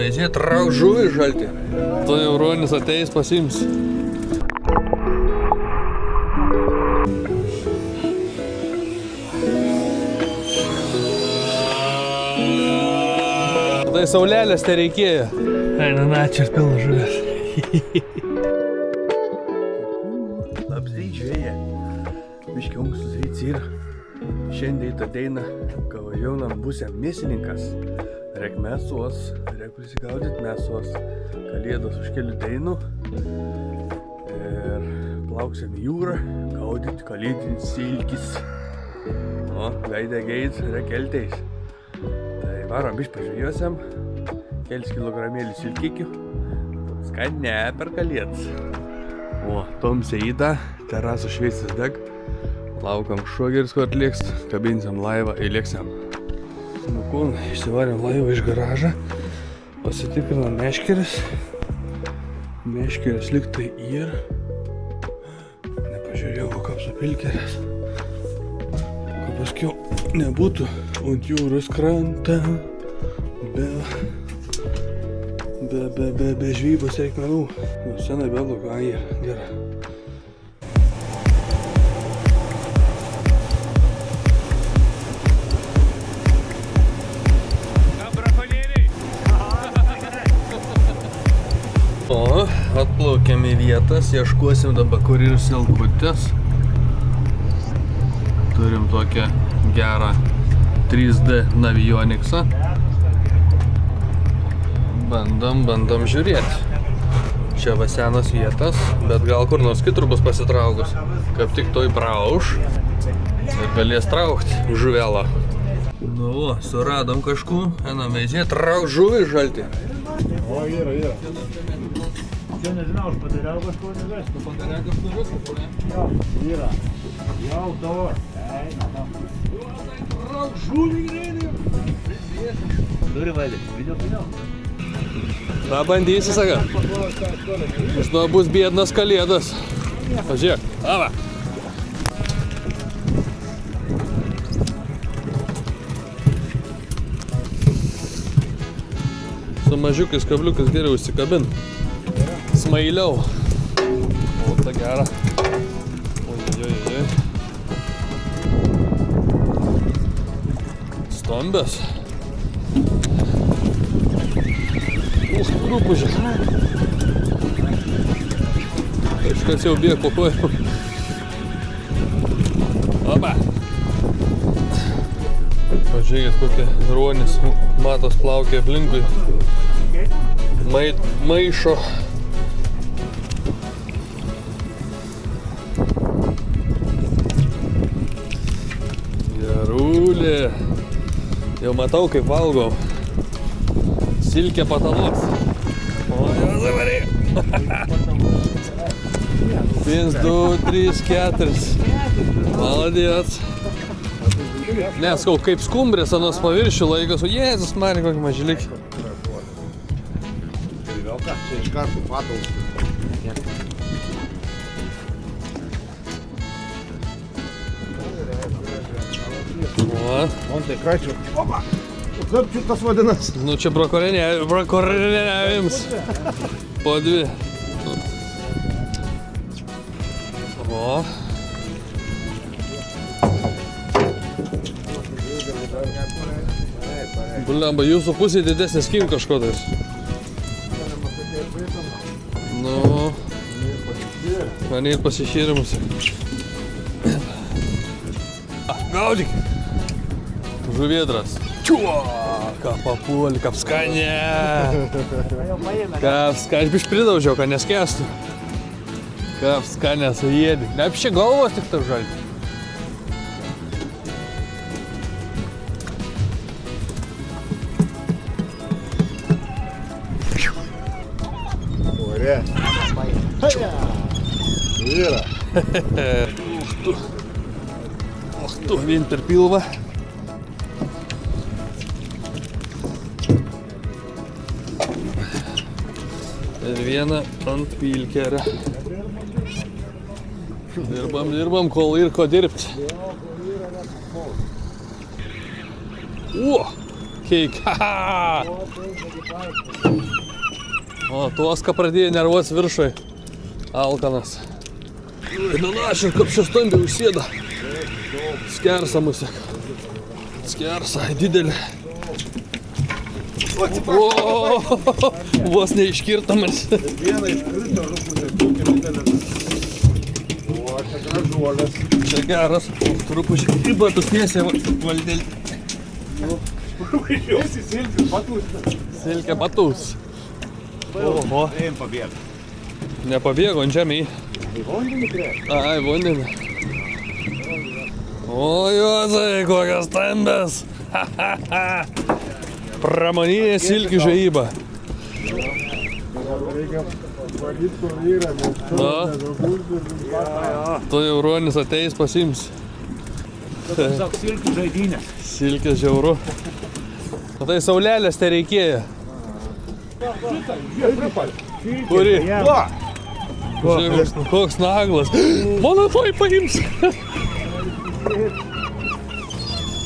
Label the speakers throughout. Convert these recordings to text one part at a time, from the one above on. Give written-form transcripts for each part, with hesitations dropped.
Speaker 1: veizė, trauk žuvį žaltį. Tu jau ruonis ateis pasiims. Tai saulelės te reikėjo. Eina, čia ir pilna žuvės.
Speaker 2: Labs žvėja. Biški ungus ryts yra. Šiandien ateina kavajaunan būsiam mėsininkas. Rek mėsos, rek prisigaudyt mėsos. Kalėdos už kelių deinų. Ir plauksim į jūrą, gaudyt kalėdinis silkis. O, gaidė geid, rek elteis. Tai varom biški pažvėjuosiam. Kelis kilogramėlį silkikių. Skane per kalėdas. O, tomse įda, terasų šviesis deg. Laukam šogeris, ko atliks, kabinsiam laivą, įlėksiam. Nu, kol išsivarėm laivą iš garažą, pasitikrinam meškeris. Meškeris liktai ir nepažiūrėjau, kokios apilkerės. Kad paskiau nebūtų ant jūros krantą be žvybos reikmenų. Nu, senai be blogo, gerai. O, atplaukėm į vietas, ieškuosim dabar kur ir silkutės. Turim tokią gerą 3D Navionicsą. Bandom žiūrėti. Čia va senas vietas, bet gal kur nors kitur bus pasitraukus. Kaip tik toj prauš ir galės traukti žuvelą. Nu, suradom kažkų, einam veizė, trauk žuvį žaltį.
Speaker 3: O, yra. Čia nežinau, aš padariau kažko nevesti.
Speaker 1: Tu padariau kažko viskas, ne?
Speaker 3: Jo, yra. Jau dabar. Eina.
Speaker 1: Trauk žuvį greitai.
Speaker 3: Turi vaidį, video.
Speaker 1: Na, bandysi, saka. Iš to bus biednas kalėdas. Pažiūrėk. Ava. Su mažiukais kabliukais geriau įsikabin. Smailiau. O, ta gera. Oi. Stambės. Rūpužė. Kažkas jau bėg po kojų. Oba. Pažiūrėkit, kokie ruonis matos plaukia aplinkui. Maišo. Gerulė. Jau matau, kaip valgau. Silkė patalos. O, jau zavarė. 1, 2, 3, 4. Maladėts. Neskau, kaip skumbrės anos paviršių laikas. O Jėzus, Marija, kokį mažylikį.
Speaker 3: Čia iš kartų patalus.
Speaker 1: O.
Speaker 3: On tai kračiu. Opa! Kaip šitas vadinas?
Speaker 1: Nu čia brakoriniavims. Po 2. O. Blemba, jūsų pusė didesnis kim kažkotais. Nu. Man ir pasišyrimus. Gaudyk. Žuvėdras. Čiuo. Ką papuolį, kaip skanė. Kaip skanė. Aš biš pridaužiau, kad neskęstų. Kaip skanė suėdį. Ne apšė galvos tik taip žalti.
Speaker 3: Ore. Yra.
Speaker 1: Och tu, vien per pilvą. Ir vieną ant pilkerę. Dirbam, kol ir ko dirbti. O, cake. Haha! O, Toska pradėjo nervuos viršui. Alkanas. Nu, aš ir kaip šestambi užsėda. Skersa musė. Skersa, didelė. O, vos neiškirtamas.
Speaker 3: Vieną iškrito, o čia gražuolės.
Speaker 1: Čia geras. Trupučiai krybatus mėsė valdėlį.
Speaker 3: Važiuosi silkis, patus.
Speaker 1: Silkė patus. Oho.
Speaker 3: Eim pabėg.
Speaker 1: Nepabėgo ant žemėj.
Speaker 3: Į vandenį krės.
Speaker 1: Ai, vandenį. O, Juozai, kokias stambės. Pramoninė silkių žvejyba.
Speaker 3: Reikia valyti, kur yra, nes
Speaker 1: Tu jau Ronis ateis pasims.
Speaker 3: Sak silkių žaidynės.
Speaker 1: Silkės žiauru. O tai saulelės tai reikėjo. Kuri? Žiūrėk, koks naglas. Mano toj paims.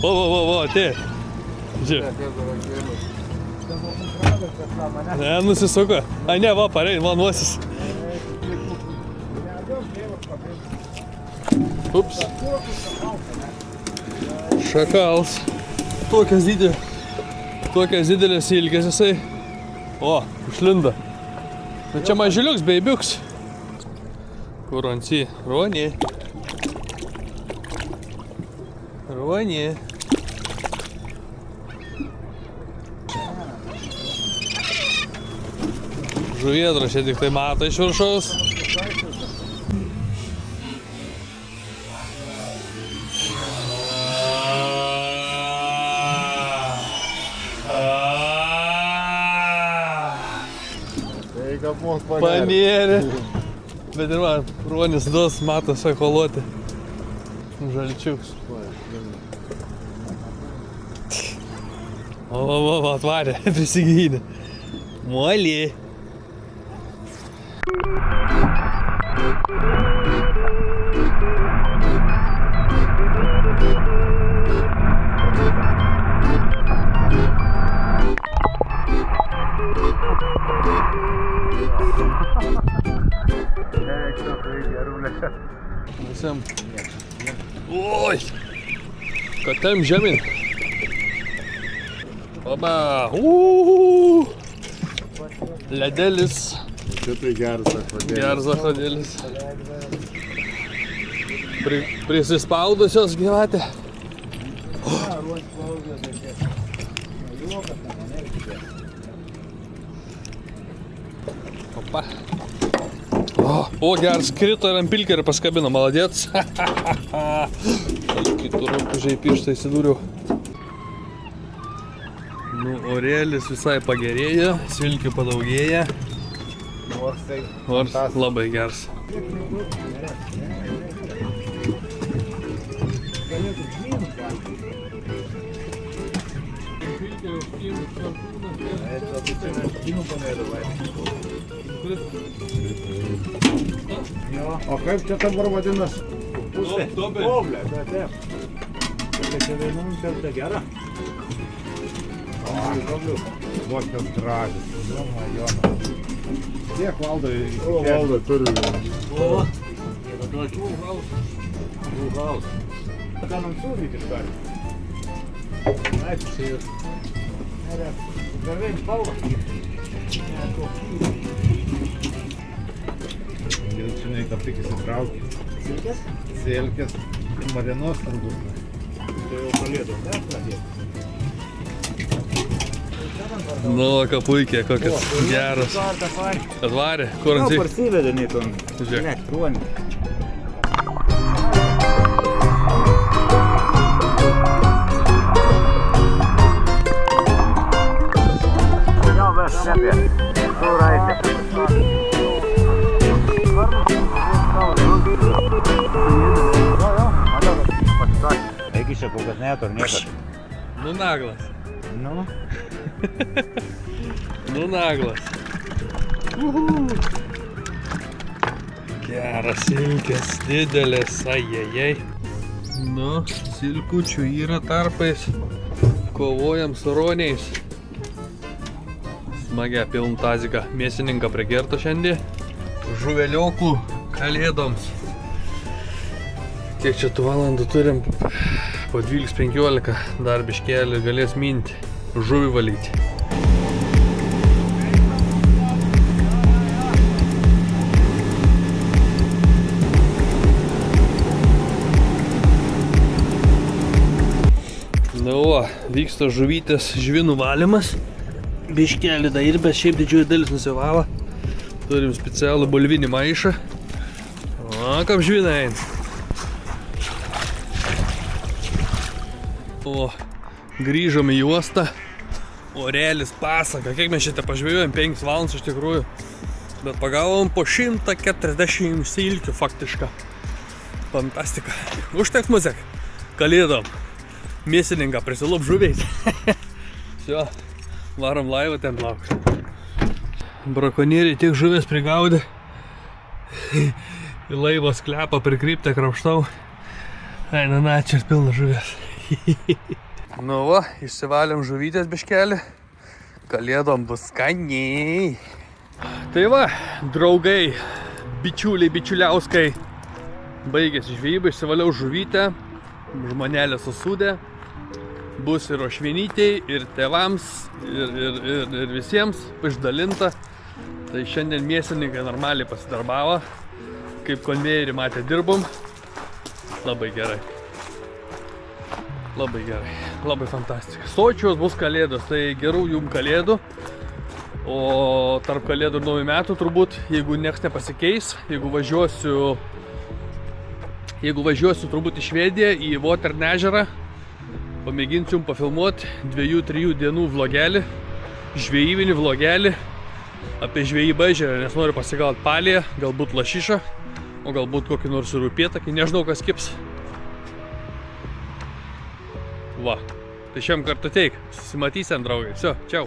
Speaker 1: O, atė. Žiūrėk. Ne, nusisuko. A, ne, va, parein, man nuosis. Ups. Šakals. Tokias didelės ilgės jisai. O, išlinda. Bet čia mažiliuks, beibiuks. Kur ansi? Ronė. Ronė. Žuvėdra čia tik tai mato iš viršaus. Panėrė. Bet ir man, Ronis duos, matos ekoloti. Žalčiuks. O, atvarė, prisigynė. Molį. Visam. Oi! Katem žemyn. Oba! Ledelis.
Speaker 3: Šitai geras akvadėlis.
Speaker 1: Geras akvadėlis. Prisispaudusios gyvatė. Opa. O, geras krito ir ant pilkerį paskabino, maladėts. Kitų rūpužiai pirštą įsidūriau. Nu, orėlis visai pagerėja, silkių padaugėja. Nors labai geras.
Speaker 3: O kaip čia dabar vadinas? Pusė?
Speaker 1: Dobė.
Speaker 3: Doblė, bet taip. Tai čia vienam kartą gera. O, dobliu. Duokios gražus. Joma, Jona. Tiek valdai. O, valdai turi. O. Žūgaus. Ką nam sūdyti iškari? Ačiū, čia ir. Garvėjim spalva. Žinai, tą tik įsitraukė. Silkės? Silkės. Marinos turbūt. Tai jau kalėdom, ne? Pradėti.
Speaker 1: Nu, ką puikiai, kokias geras. Atvarė, kur ant
Speaker 3: Parsivedė nei ton
Speaker 1: Žiūrėk.
Speaker 3: elektronį. Jau ves nebė. Suraitė. Eigi čia kokias netur niekas.
Speaker 1: Nu, naglas.
Speaker 3: Nu.
Speaker 1: Nu, naglas. Geras silkės, didelės, ajajai. Nu, silkučių yra tarpais. Kovojam su roniais. Smagia pilntaziką mėsininką prigerto šiandien. Žuveliokų kalėdoms. Kiek čia tų valandų turim? Po 12-15 dar biškelį galės minti. Žuvį valyti. Nu va, vyksta žuvytės žvinų valymas. Biškelį dar ir bet šiaip didžioji dalis nusivalo. Turim specialų bulvinį maišą. O, kaip žvina eina. O, grįžom į juostą. Orelis pasaka. Kiek mes šitą pažvėjojom? 5 valandas iš tikrųjų. Bet pagavom po 140 silkių faktišką. Fantastika. Užteks muzik. Kalėdom. Mėsininką prisilop žuviais. Всё, varom laivą ten laukti. Brakonieriai tiek žuvės prigaudė. Į laivą sklepą prikryptę krapštau. Eina na, čia pilna žuvės. Nu va, išsivalėm žuvytės biškelį. Kalėdom bus skaniai. Tai va, draugai, bičiuliai, bičiuliauskai. Baigėsi žvejyba, išsivaliau žuvytę. Žmonelė susūdė. Bus ir ošvienytei, ir tėvams, ir visiems išdalinta. Tai šiandien mėsininkai normaliai pasidarbavo. Kaip konvejerį matė, dirbom. Labai gerai. Labai gerai. Labai fantastika. Sočios bus kalėdos, tai gerų jum kalėdų. O tarp kalėdų ir naujų metų turbūt, jeigu nieks nepasikeis, jeigu važiuosiu turbūt į Švediją, į Votern ežerą, pamėginsiu jums pafilmuoti 2-3 dienų vlogelį, žvejybinį vlogelį apie žvejybą ežerą, nes noriu pasigauti palėje, galbūt lašišą, o galbūt kokį nors ir upėtakį, nežinau kas kips. Va, tai šiam kartu teik, susimatysim draugai, viso, čiau.